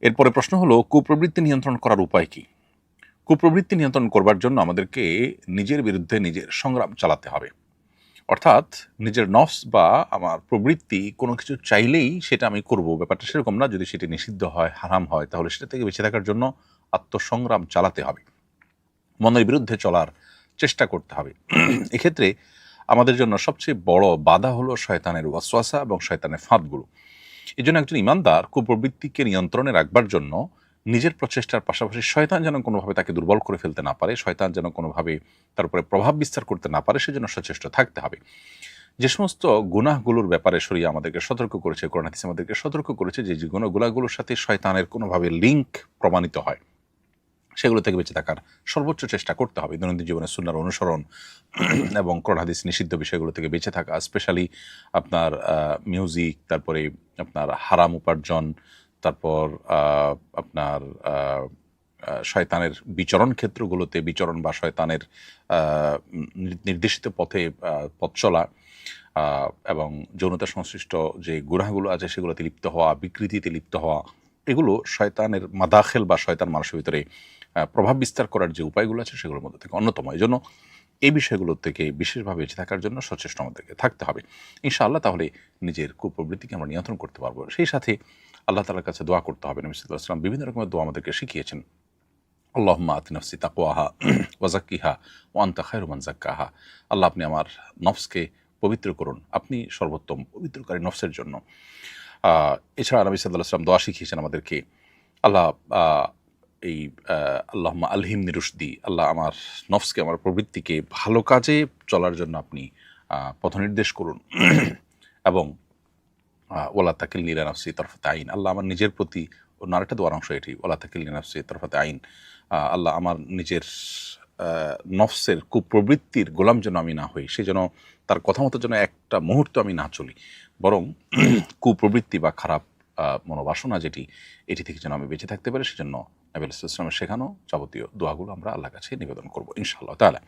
এরপরে প্রশ্ন হলো, কুপ্রবৃত্তি নিয়ন্ত্রণ করার উপায় কি? কুপ্রবৃত্তি নিয়ন্ত্রণ করবার জন্য আমাদেরকে নিজের বিরুদ্ধে নিজের সংগ্রাম চালাতে হবে। অর্থাৎ নিজের নফস বা আমার প্রবৃত্তি কোনো কিছু চাইলেই সেটা আমি করব, ব্যাপারটা সেরকম না। যদি সেটি নিষিদ্ধ হয়, হারাম হয়, তাহলে সেটা থেকে বেঁচে থাকার জন্য আত্মসংগ্রাম চালাতে হবে, মনের বিরুদ্ধে চলার চেষ্টা করতে হবে। এক্ষেত্রে আমাদের জন্য সবচেয়ে বড় বাধা হলো শয়তানের ওয়াসওয়াসা এবং শয়তানের ফাঁদগুলো। এই জন্য একজন ইমানদার কুপ্রবৃত্তিকে নিয়ন্ত্রণে রাখবার জন্য নিজের প্রচেষ্টার পাশাপাশি শয়তান যেন কোনোভাবে তাকে দুর্বল করে ফেলতে না পারে, শয়তান যেন কোনোভাবে তার উপরে প্রভাব বিস্তার করতে না পারে, সেজন্য সচেষ্ট থাকতে হবে। যে সমস্ত গুনাহগুলোর ব্যাপারে শরিয়া আমাদেরকে সতর্ক করেছে, কোরআন হাদিস আমাদেরকে সতর্ক করেছে, যে যে গুনাহগুলোর সাথে শয়তানের কোনোভাবে লিঙ্ক প্রমাণিত হয়, সেগুলো থেকে বেঁচে থাকার সর্বোচ্চ চেষ্টা করতে হবে। দৈনন্দিন জীবনে সুন্নাহর অনুসরণ এবং কোরআন হাদিস নিষিদ্ধ বিষয়গুলো থেকে বেঁচে থাকা, স্পেশালি আপনার মিউজিক, তারপরে আপনার হারাম উপার্জন, তারপর আপনার শয়তানের বিচরণ ক্ষেত্রগুলোতে বিচরণ বা শয়তানের নির্দেশিত পথে পথ চলা, এবং যৌনতা সংশ্লিষ্ট যে গুনাহগুলো আছে সেগুলোতে লিপ্ত হওয়া, বিকৃতিতে লিপ্ত হওয়া, এগুলো শয়তানের মাদাখেল বা শয়তান মানুষের ভিতরে প্রভাব বিস্তার করার যে উপায়গুলো আছে সেগুলোর মধ্যে থেকে অন্যতম। এই জন্য এই বিষয়গুলো থেকে বিশেষভাবে বেঁচে থাকার জন্য সচেষ্ট আমাদেরকে থাকতে হবে ইনশাআল্লাহ। তাহলে নিজের কুপ্রবৃত্তিকে আমরা নিয়ন্ত্রণ করতে পারবো। সেই সাথে আল্লাহ তাআলার কাছে দোয়া করতে হবে। নবী সাল্লাল্লাহু আলাইহি ওয়াসাল্লাম বিভিন্ন রকমের দোয়া আমাদেরকে শিখিয়েছেন। আল্লাহুম্মা আতি নাফসি তাকওয়াহা ওয়া যাক্কিহা ওয়া আনতা খায়রু মান যাক্কাহা। আল্লাহ, আপনি আমার নফসকে পবিত্র করুন, আপনি সর্বোত্তম পবিত্রকারী নফসের জন্য। এছাড়া নবী সাল্লাল্লাহু আলাইহি ওয়াসাল্লাম দোয়া শিখিয়েছেন আমাদেরকে, আল্লাহ এই আল্লাহুম্মা আলহিমনি রুশদি, আল্লাহ আমার নফসকে, আমার প্রবৃত্তিকে ভালো কাজে চলার জন্য আপনি পথনির্দেশ করুন। এবং ওয়ালা তাকিলনি ইলা নাফসি তারফাতা আইন, আল্লাহ আমার নিজের প্রতি, অন্য আরেকটা দোয়ার অংশ এটি, ওয়ালা তাকিলনি ইলা নাফসি তারফাতা আইন, আল্লাহ আমার নিজের নফসের কুপ্রবৃত্তির গোলাম যেন আমি না হই, সে যেন তার কথা মতো যেন একটা মুহূর্ত আমি না চলি, বরং কুপ্রবৃত্তি বা খারাপ মনোবাসনা যেটি, এটি থেকে যেন আমি বেঁচে থাকতে পারি। সেজন্য নবী আলাইহিস সালামের শেখানো যাবতীয় দোয়াগুলো আমরা আল্লাহর কাছে নিবেদন করবো ইনশাআল্লাহ তাআলা।